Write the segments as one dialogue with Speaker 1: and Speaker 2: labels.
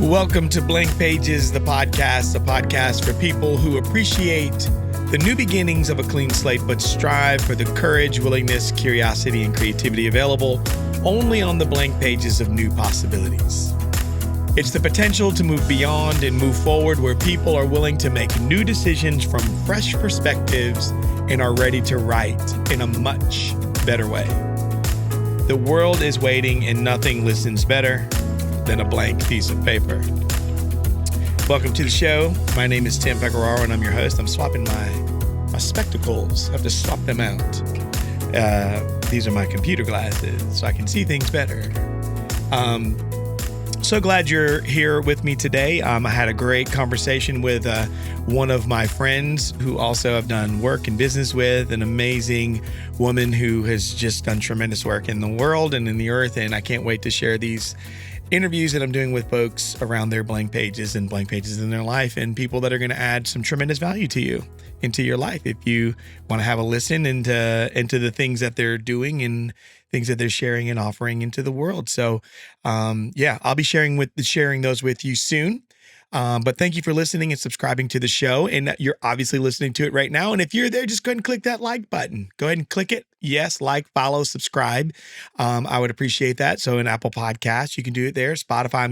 Speaker 1: Welcome to Blank Pages, the podcast for people who appreciate the new beginnings of a clean slate, but strive for the courage, willingness, curiosity, and creativity available only on the blank pages of new possibilities. It's the potential to move beyond and move forward where people are willing to make new decisions from fresh perspectives and are ready to write in a much better way. The world is waiting and nothing listens better than a blank piece of paper. Welcome to the show. My name is Tim Pecoraro and I'm your host. I'm swapping my spectacles. I have to swap them out. These are my computer glasses so I can see things better. So glad you're here with me today. I had a great conversation with one of my friends who also I've done work and business with, an amazing woman who has just done tremendous work in the world and in the earth. And I can't wait to share these interviews that I'm doing with folks around their blank pages and blank pages in their life and people that are going to add some tremendous value to you, into your life. If you want to have a listen into the things that they're doing and things that they're sharing and offering into the world. So, I'll be sharing those with you soon. But thank you for listening and subscribing to the show. And you're obviously listening to it right now. And if you're there, just go ahead and click that like button. Go ahead and click it. Yes, like, follow, subscribe. I would appreciate that. So in Apple Podcasts, you can do it there. Spotify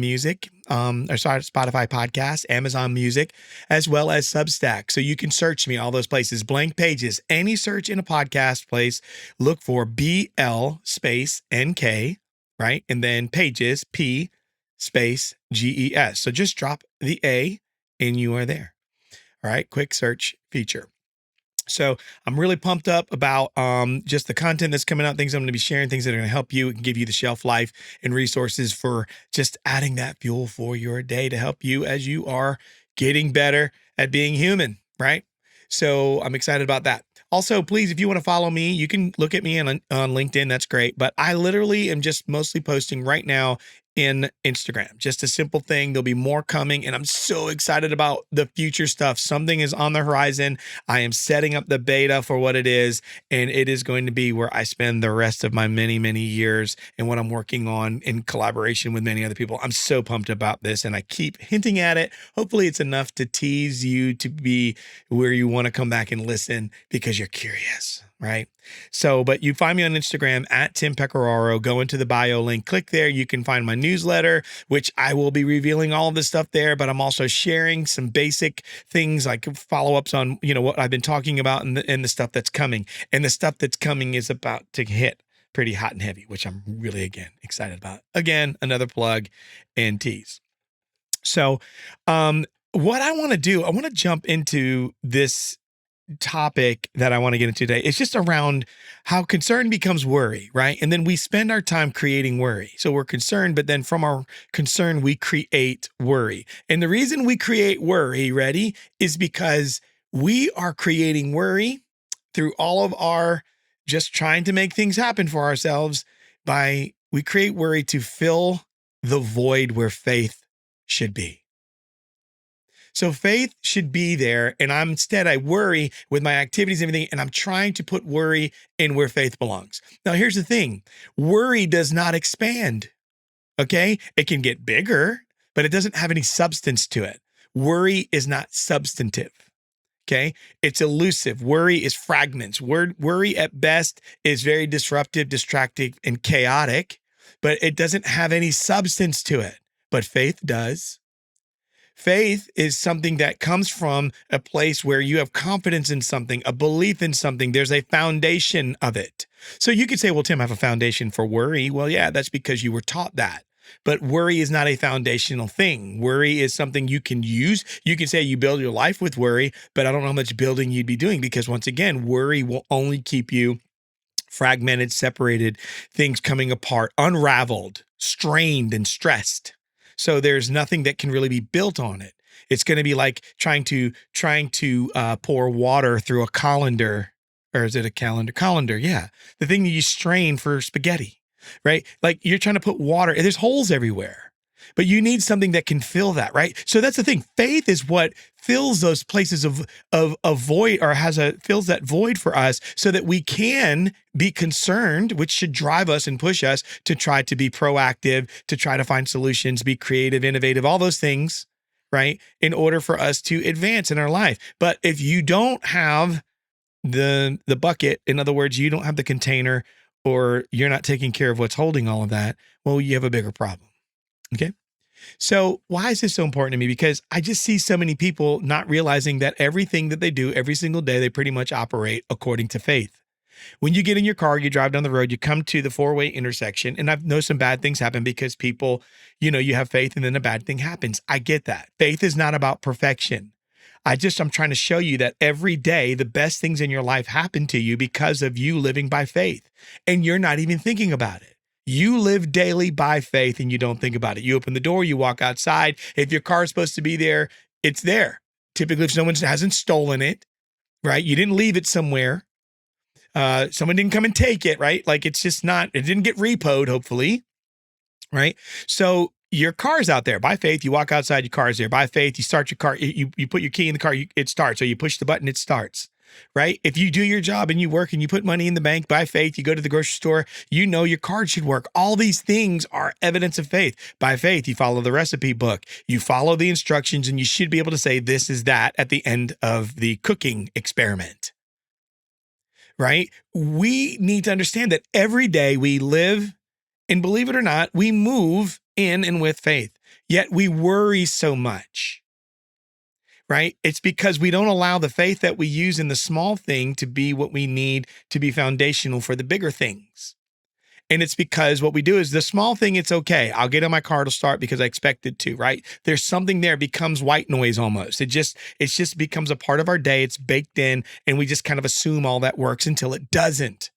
Speaker 1: Podcasts, Amazon Music, as well as Substack. So you can search me all those places. Blank Pages. Any search in a podcast place, look for BL space NK, right? And then Pages, P space GES. So just drop the A and you are there. All right. Quick search feature. So I'm really pumped up about just the content that's coming out, things I'm going to be sharing, things that are going to help you and give you the shelf life and resources for just adding that fuel for your day to help you as you are getting better at being human, right? So I'm excited about that. Also, please, if you want to follow me, you can look at me on LinkedIn. That's great. But I literally am just mostly posting right now in Instagram. Just a simple thing. There'll be more coming, and I'm so excited about the future stuff. Something is on the horizon. I am setting up the beta for what it is, and it is going to be where I spend the rest of my many, many years and what I'm working on in collaboration with many other people. I'm so pumped about this, and I keep hinting at it. Hopefully it's enough to tease you to be where you want to come back and listen because you're curious, right? So, but you find me on Instagram at Tim Pecoraro. Go into the bio link, click there. You can find my newsletter, which I will be revealing all of this stuff there, but I'm also sharing some basic things like follow-ups on, what I've been talking about and the stuff that's coming. And the stuff that's coming is about to hit pretty hot and heavy, which I'm really, again, excited about. Again, another plug and tease. So, what I want to do, I want to jump into this topic that I want to get into today. It's just around how concern becomes worry, right? And then we spend our time creating worry. So we're concerned, but then from our concern, we create worry. And the reason we create worry, ready, is because we are creating worry through all of our just trying to make things happen for ourselves we create worry to fill the void where faith should be. So faith should be there, and I worry with my activities and everything, and I'm trying to put worry in where faith belongs. Now, here's the thing. Worry does not expand, okay? It can get bigger, but it doesn't have any substance to it. Worry is not substantive, okay? It's elusive. Worry is fragments. Worry at best is very disruptive, distracting, and chaotic, but it doesn't have any substance to it. But faith does. Faith is something that comes from a place where you have confidence in something, a belief in something. There's a foundation of it. So you could say, well, Tim, I have a foundation for worry. Well, yeah, that's because you were taught that. But worry is not a foundational thing. Worry is something you can use. You can say you build your life with worry, but I don't know how much building you'd be doing because once again, worry will only keep you fragmented, separated, things coming apart, unraveled, strained, and stressed. So there's nothing that can really be built on it. It's going to be like trying to pour water through a colander, or is it a calendar? Colander, yeah. The thing that you strain for spaghetti, right? Like you're trying to put water, there's holes everywhere, but you need something that can fill that, right? So that's the thing. Faith is what fills those places of void, or fills that void for us so that we can be concerned, which should drive us and push us to try to be proactive, to try to find solutions, be creative, innovative, all those things, right? In order for us to advance in our life. But if you don't have the bucket, in other words, you don't have the container, or you're not taking care of what's holding all of that, well, you have a bigger problem. Okay. So why is this so important to me? Because I just see so many people not realizing that everything that they do every single day, they pretty much operate according to faith. When you get in your car, you drive down the road, you come to the four-way intersection, and I've known some bad things happen because people, you have faith and then a bad thing happens. I get that. Faith is not about perfection. I'm trying to show you that every day, the best things in your life happen to you because of you living by faith, and you're not even thinking about it. You live daily by faith and you don't think about it. You open the door, you walk outside. If your car is supposed to be there, it's there. Typically, if someone hasn't stolen it, right? You didn't leave it somewhere. Someone didn't come and take it, right? Like it didn't get repoed, hopefully, right? So your car's out there by faith. You walk outside, your car's there by faith. You start your car, you put your key in the car, it starts. So you push the button, it starts. Right? If you do your job and you work and you put money in the bank by faith, you go to the grocery store, your card should work. All these things are evidence of faith. By faith, you follow the recipe book, you follow the instructions, and you should be able to say, this is that at the end of the cooking experiment. Right? We need to understand that every day we live, and believe it or not, we move in and with faith, yet we worry so much. Right? It's because we don't allow the faith that we use in the small thing to be what we need to be foundational for the bigger things. And it's because what we do is the small thing, it's okay. I'll get in my car to start because I expect it to, right? There's something there, becomes white noise almost. It just becomes a part of our day. It's baked in, and we just kind of assume all that works until it doesn't.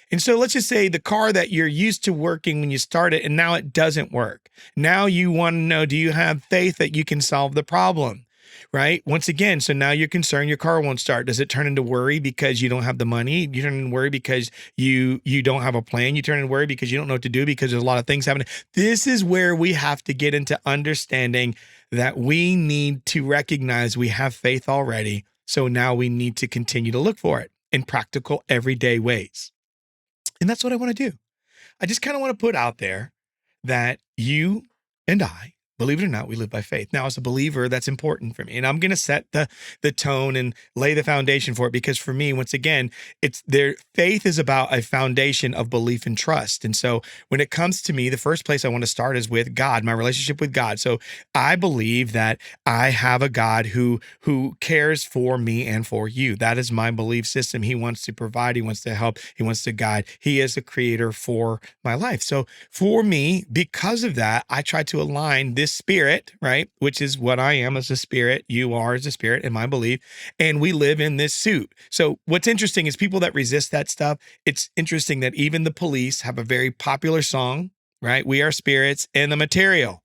Speaker 1: And so let's just say the car that you're used to working when you start it, and now it doesn't work. Now you want to know, do you have faith that you can solve the problem? Right? Once again, so now you're concerned your car won't start. Does it turn into worry because you don't have the money? You turn into worry because you don't have a plan. You turn into worry because you don't know what to do because there's a lot of things happening. This is where we have to get into understanding that we need to recognize we have faith already. So now we need to continue to look for it in practical, everyday ways. And that's what I want to do. I just kind of want to put out there that you and I, believe it or not, we live by faith. Now, as a believer, that's important for me. And I'm going to set the tone and lay the foundation for it because for me, once again, faith is about a foundation of belief and trust. And so when it comes to me, the first place I want to start is with God, my relationship with God. So I believe that I have a God who cares for me and for you. That is my belief system. He wants to provide. He wants to help. He wants to guide. He is a creator for my life. So for me, because of that, I try to align this spirit, right? Which is what I am as a spirit. You are as a spirit in my belief. And we live in this suit. So what's interesting is people that resist that stuff. It's interesting that even the Police have a very popular song, right? We are spirits in the material.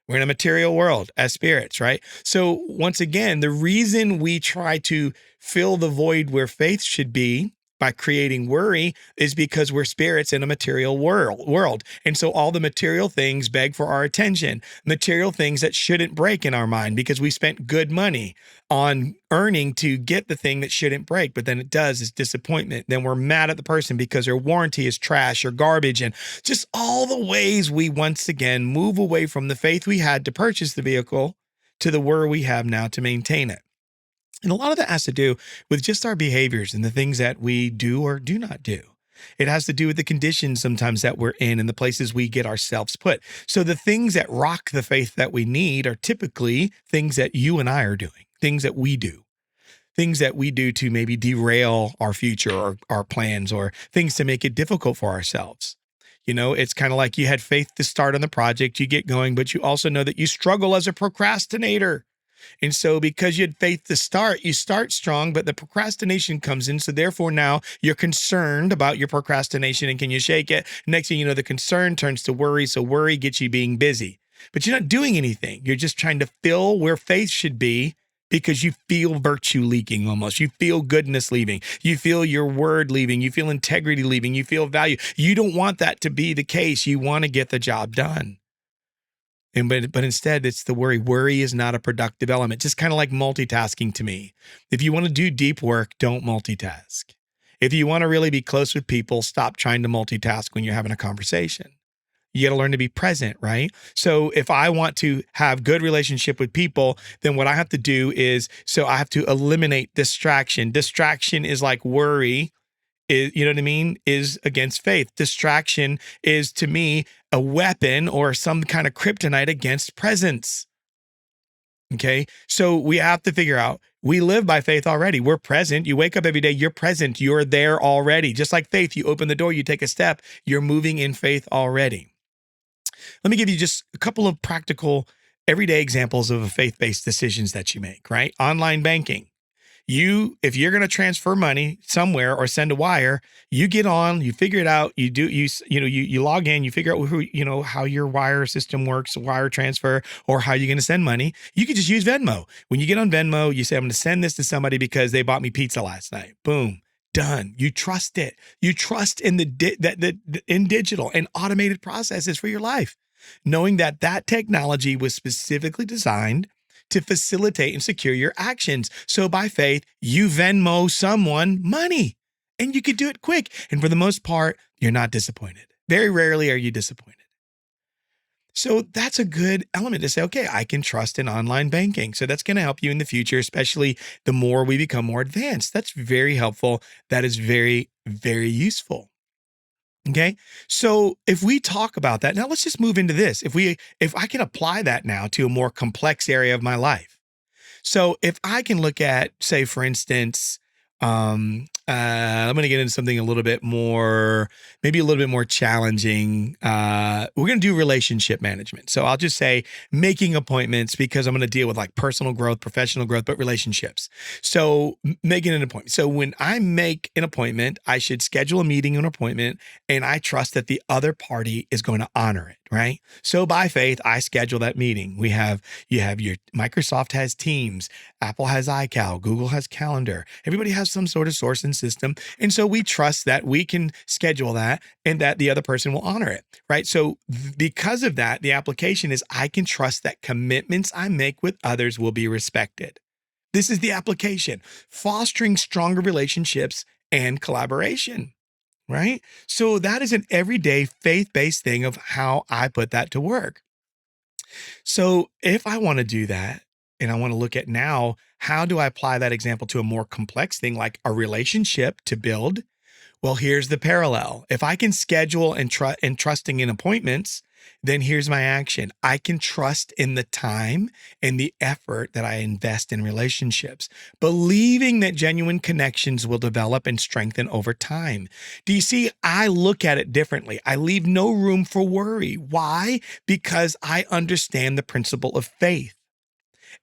Speaker 1: We're in a material world as spirits, right? So once again, the reason we try to fill the void where faith should be by creating worry is because we're spirits in a material world. And so all the material things beg for our attention, material things that shouldn't break in our mind because we spent good money on earning to get the thing that shouldn't break, but then it does, is disappointment. Then we're mad at the person because their warranty is trash or garbage, and just all the ways we once again move away from the faith we had to purchase the vehicle to the worry we have now to maintain it. And a lot of that has to do with just our behaviors and the things that we do or do not do. It has to do with the conditions sometimes that we're in and the places we get ourselves put. So the things that rock the faith that we need are typically things that you and I are doing, things that we do. Things that we do to maybe derail our future or our plans, or things to make it difficult for ourselves. It's kind of like you had faith to start on the project, you get going, but you also know that you struggle as a procrastinator. And so because you had faith to start, you start strong, but the procrastination comes in. So therefore now you're concerned about your procrastination and can you shake it? Next thing you know, the concern turns to worry. So worry gets you being busy, but you're not doing anything. You're just trying to fill where faith should be because you feel virtue leaking almost. You feel goodness leaving. You feel your word leaving. You feel integrity leaving. You feel value. You don't want that to be the case. You want to get the job done. But instead it's the worry. Worry is not a productive element, just kind of like multitasking to me. If you want to do deep work, don't multitask. If you want to really be close with people, stop trying to multitask when you're having a conversation. You got to learn to be present, right? So if I want to have good relationship with people, then what I have to do is, so I have to eliminate distraction. Distraction is like worry, is, you know what I mean, is against faith. Distraction is, to me, a weapon or some kind of kryptonite against presence. Okay. So we have to figure out, we live by faith already. We're present. You wake up every day, you're present. You're there already. Just like faith, you open the door, you take a step, you're moving in faith already. Let me give you just a couple of practical, everyday examples of faith-based decisions that you make, right? Online banking. If you're going to transfer money somewhere or send a wire, you get on, you figure it out, you log in, you figure out how your wire system works, wire transfer, or how you're going to send money. You could just use Venmo. When you get on Venmo, you say, I'm going to send this to somebody because they bought me pizza last night. Boom. Done. You trust it. You trust in in digital and automated processes for your life, knowing that technology was specifically designed to facilitate and secure your actions. So by faith, you Venmo someone money, and you could do it quick. And for the most part, you're not disappointed. Very rarely are you disappointed. So that's a good element to say, okay, I can trust in online banking. So that's going to help you in the future, especially the more we become more advanced. That's very helpful. That is very, very useful. Okay. So if we talk about that, now let's just move into this. If I can apply that now to a more complex area of my life. So if I can look at, say, for instance, I'm going to get into something a little bit more, maybe a little bit more challenging. We're going to do relationship management. So I'll just say making appointments, because I'm going to deal with like personal growth, professional growth, but relationships. So making an appointment. So when I make an appointment, I should schedule a meeting, an appointment, and I trust that the other party is going to honor it. Right. So by faith, I schedule that meeting. You have your Microsoft has Teams, Apple has iCal, Google has Calendar. Everybody has some sort of source and system. And so we trust that we can schedule that and that the other person will honor it. Right. So because of that, the application is I can trust that commitments I make with others will be respected. This is the application, fostering stronger relationships and collaboration. Right? So that is an everyday faith-based thing of how I put that to work. So if I want to do that, and I want to look at now, how do I apply that example to a more complex thing like a relationship to build? Well, here's the parallel. If I can schedule and trusting in appointments, then here's my action. I can trust in the time and the effort that I invest in relationships, believing that genuine connections will develop and strengthen over time. Do you see? I look at it differently. I leave no room for worry. Why? Because I understand the principle of faith.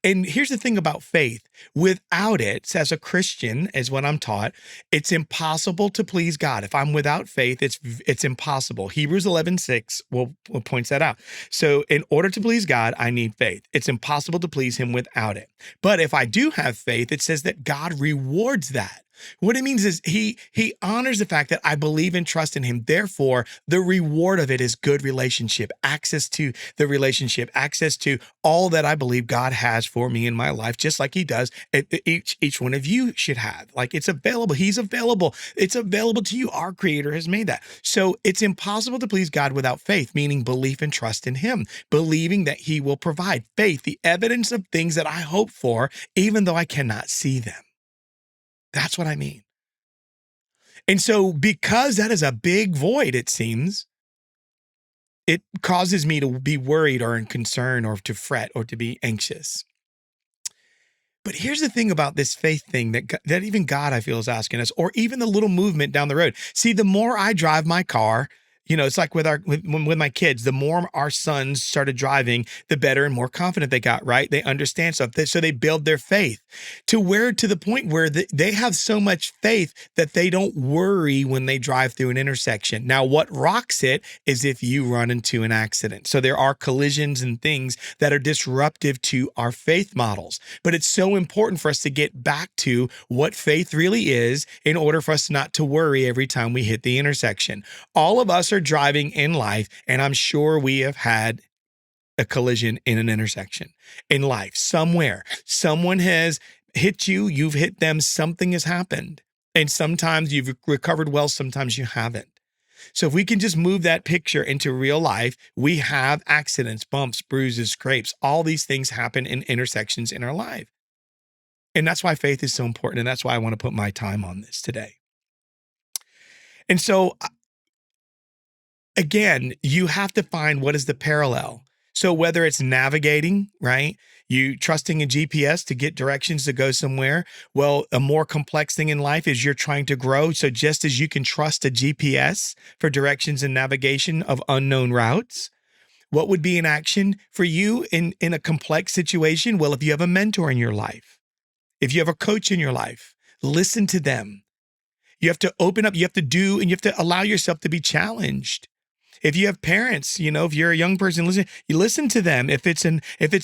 Speaker 1: And here's the thing about faith. Without it, as a Christian, as what I'm taught, it's impossible to please God. If I'm without faith, it's impossible. Hebrews 11:6 will points that out. So in order to please God, I need faith. It's impossible to please him without it. But if I do have faith, it says that God rewards that. What it means is he honors the fact that I believe and trust in him. Therefore, the reward of it is good relationship, access to the relationship, access to all that I believe God has for me in my life, just like he does. Each one of you should have. Like it's available. He's available. It's available to you. Our Creator has made that. So it's impossible to please God without faith, meaning belief and trust in him, believing that he will provide. Faith, the evidence of things that I hope for, even though I cannot see them. That's what I mean. And so because that is a big void, it seems, it causes me to be worried or in concern or to fret or to be anxious. But here's the thing about this faith thing that even God, I feel, is asking us, or even the little movement down the road. See, the more I drive my car, it's like with my kids, the more our sons started driving, the better and more confident they got, right? They understand stuff. So they build their faith to the point where they have so much faith that they don't worry when they drive through an intersection. Now, what rocks it is if you run into an accident. So there are collisions and things that are disruptive to our faith models. But it's so important for us to get back to what faith really is in order for us not to worry every time we hit the intersection. All of us are driving in life, and I'm sure we have had a collision in an intersection in life. Somewhere, someone has hit you, you've hit them, something has happened. And sometimes you've recovered well, sometimes you haven't. So if we can just move that picture into real life, we have accidents, bumps, bruises, scrapes. All these things happen in intersections in our life. And that's why faith is so important. And that's why I want to put my time on this today. And so, again, you have to find what is the parallel. So whether it's navigating, right? You trusting a GPS to get directions to go somewhere. Well, a more complex thing in life is you're trying to grow. So just as you can trust a GPS for directions and navigation of unknown routes, what would be an action for you in a complex situation? Well, if you have a mentor in your life, if you have a coach in your life, listen to them. You have to open up, you have to do, and you have to allow yourself to be challenged. If you have parents, if you're a young person, you listen to them. If it's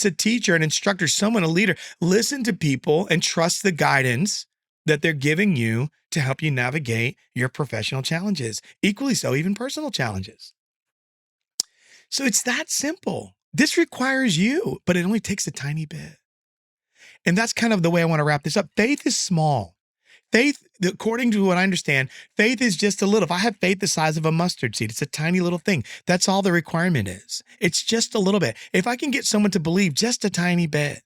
Speaker 1: a teacher, an instructor, someone, a leader, listen to people and trust the guidance that they're giving you to help you navigate your professional challenges. Equally so, even personal challenges. So it's that simple. This requires you, but it only takes a tiny bit. And that's kind of the way I want to wrap this up. Faith is small. Faith, according to what I understand, faith is just a little. If I have faith the size of a mustard seed, it's a tiny little thing. That's all the requirement is. It's just a little bit. If I can get someone to believe just a tiny bit,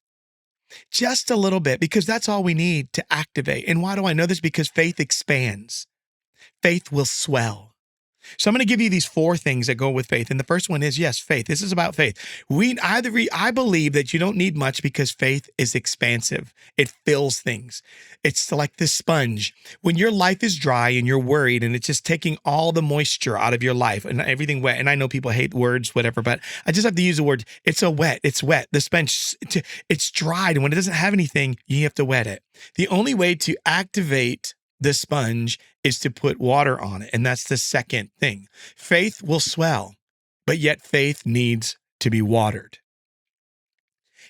Speaker 1: just a little bit, because that's all we need to activate. And why do I know this? Because faith expands. Faith will swell. So I'm going to give you these 4 things that go with faith. And the first one is, yes, faith. This is about faith. I believe that you don't need much because faith is expansive. It fills things. It's like this sponge. When your life is dry and you're worried and it's just taking all the moisture out of your life and everything wet. And I know people hate words, whatever, but I just have to use the word. It's wet. The sponge, it's dried. And when it doesn't have anything, you have to wet it. The only way to activate the sponge is to put water on it. And that's the second thing. Faith will swell, but yet faith needs to be watered.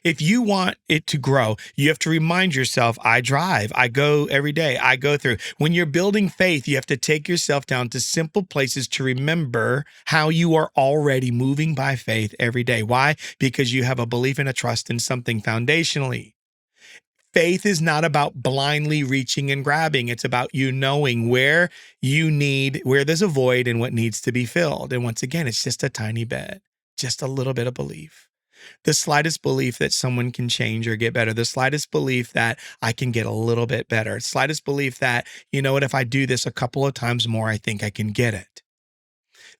Speaker 1: If you want it to grow, you have to remind yourself, I drive, I go every day, I go through. When you're building faith, you have to take yourself down to simple places to remember how you are already moving by faith every day. Why? Because you have a belief and a trust in something foundationally. Faith is not about blindly reaching and grabbing. It's about you knowing where there's a void and what needs to be filled. And once again, it's just a tiny bit, just a little bit of belief. The slightest belief that someone can change or get better. The slightest belief that I can get a little bit better. The slightest belief that, if I do this a couple of times more, I think I can get it.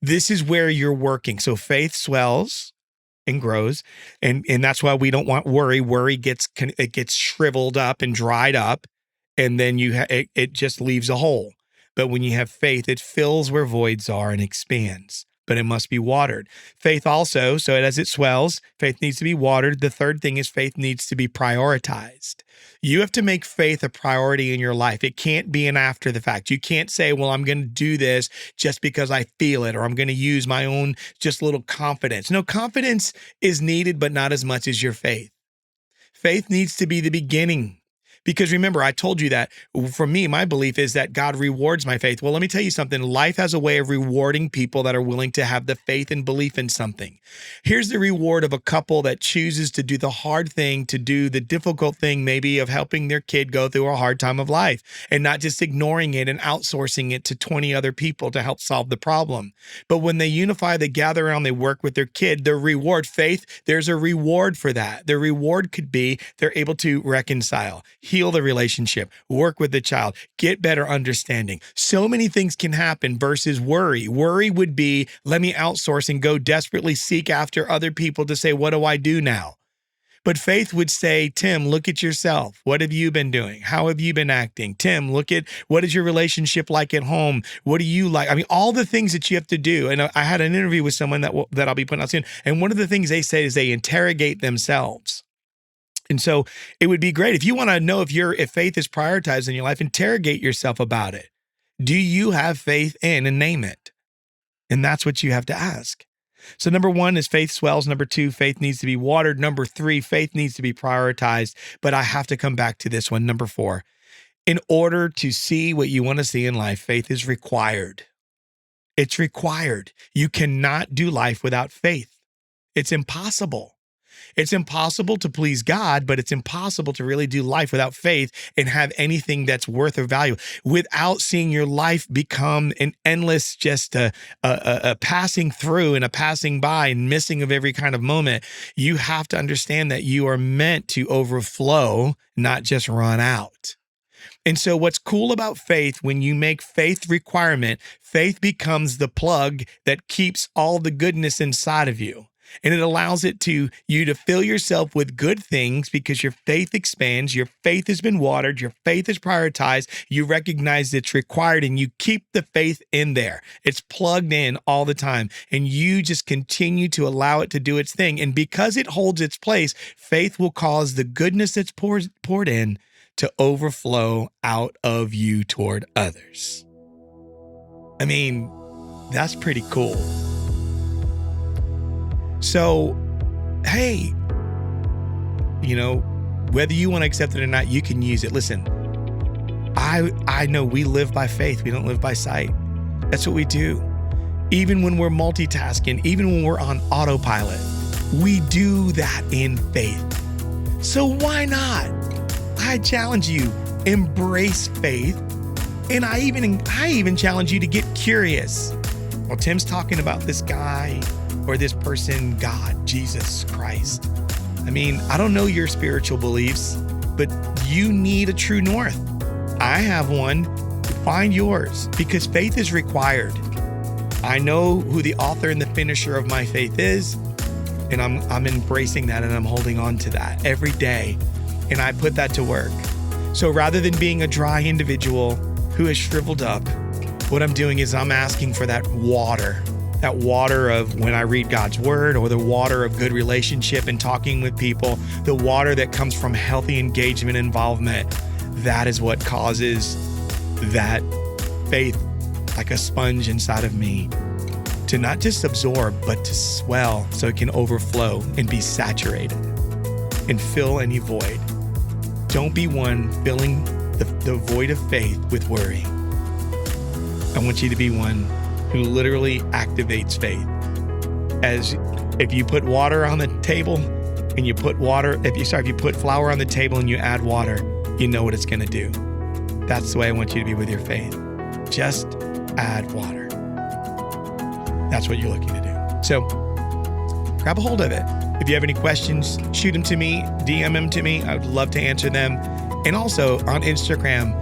Speaker 1: This is where you're working. So faith swells and grows. And that's why we don't want worry. Worry gets shriveled up and dried up, and then it just leaves a hole. But when you have faith, it fills where voids are and expands. But it must be watered. Faith also, so as it swells, faith needs to be watered. The third thing is faith needs to be prioritized. You have to make faith a priority in your life. It can't be an after the fact. You can't say, well, I'm going to do this just because I feel it, or I'm going to use my own just little confidence. No, confidence is needed, but not as much as your faith. Faith needs to be the beginning. Because remember, I told you that for me, my belief is that God rewards my faith. Well, let me tell you something. Life has a way of rewarding people that are willing to have the faith and belief in something. Here's the reward of a couple that chooses to do the hard thing, to do the difficult thing, maybe of helping their kid go through a hard time of life and not just ignoring it and outsourcing it to 20 other people to help solve the problem. But when they unify, they gather around, they work with their kid, their reward, faith, there's a reward for that. The reward could be they're able to reconcile, heal the relationship, work with the child, get better understanding. So many things can happen versus worry. Worry would be, let me outsource and go desperately seek after other people to say, what do I do now? But faith would say, Tim, look at yourself. What have you been doing? How have you been acting? Tim, look at what is your relationship like at home? What do you like? I mean, all the things that you have to do. And I had an interview with someone that I'll be putting out soon. And one of the things they say is they interrogate themselves. And so it would be great if you want to know if faith is prioritized in your life, interrogate yourself about it. Do you have faith in, and name it? And that's what you have to ask. So number 1 is faith swells. Number 2, faith needs to be watered. Number 3, faith needs to be prioritized. But I have to come back to this one. Number 4, in order to see what you want to see in life, faith is required. It's required. You cannot do life without faith. It's impossible. It's impossible to please God, but it's impossible to really do life without faith and have anything that's worth or value without seeing your life become an endless, just a passing through and a passing by and missing of every kind of moment. You have to understand that you are meant to overflow, not just run out. And so what's cool about faith, when you make faith requirement, faith becomes the plug that keeps all the goodness inside of you. And it allows you to fill yourself with good things because your faith expands, your faith has been watered, your faith is prioritized, you recognize it's required, and you keep the faith in there. It's plugged in all the time, and you just continue to allow it to do its thing. And because it holds its place, faith will cause the goodness that's poured in to overflow out of you toward others. I mean, that's pretty cool. So, hey, whether you want to accept it or not, you can use it. Listen, I know we live by faith. We don't live by sight. That's what we do. Even when we're multitasking, even when we're on autopilot, we do that in faith. So why not? I challenge you, embrace faith. And I even challenge you to get curious. Well, Tim's talking about this guy or this person, God, Jesus Christ. I mean, I don't know your spiritual beliefs, but you need a true north. I have one. Find yours, because faith is required. I know who the author and the finisher of my faith is, and I'm embracing that, and I'm holding on to that every day, and I put that to work. So rather than being a dry individual who is shriveled up, what I'm doing is I'm asking for that water of when I read God's word, or the water of good relationship and talking with people, the water that comes from healthy engagement and involvement. That is what causes that faith, like a sponge inside of me, to not just absorb, but to swell so it can overflow and be saturated and fill any void. Don't be one filling the void of faith with worry. I want you to be one who literally activates faith. As if you put water on the table and you put if you put flour on the table and you add water, you know what it's going to do. That's the way I want you to be with your faith. Just add water. That's what you're looking to do. So grab a hold of it. If you have any questions, shoot them to me, DM them to me. I would love to answer them. And also on Instagram,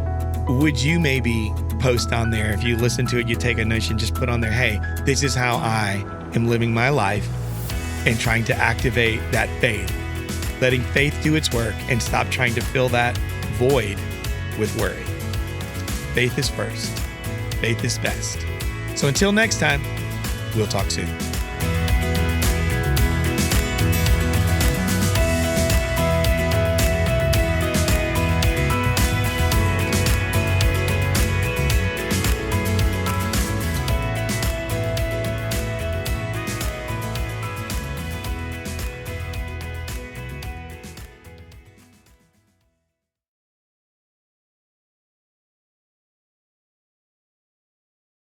Speaker 1: would you maybe post on there, if you listen to it, you take a notion, just put on there, hey, this is how I am living my life and trying to activate that faith, letting faith do its work and stop trying to fill that void with worry. Faith is first. Faith is best. So until next time, we'll talk soon.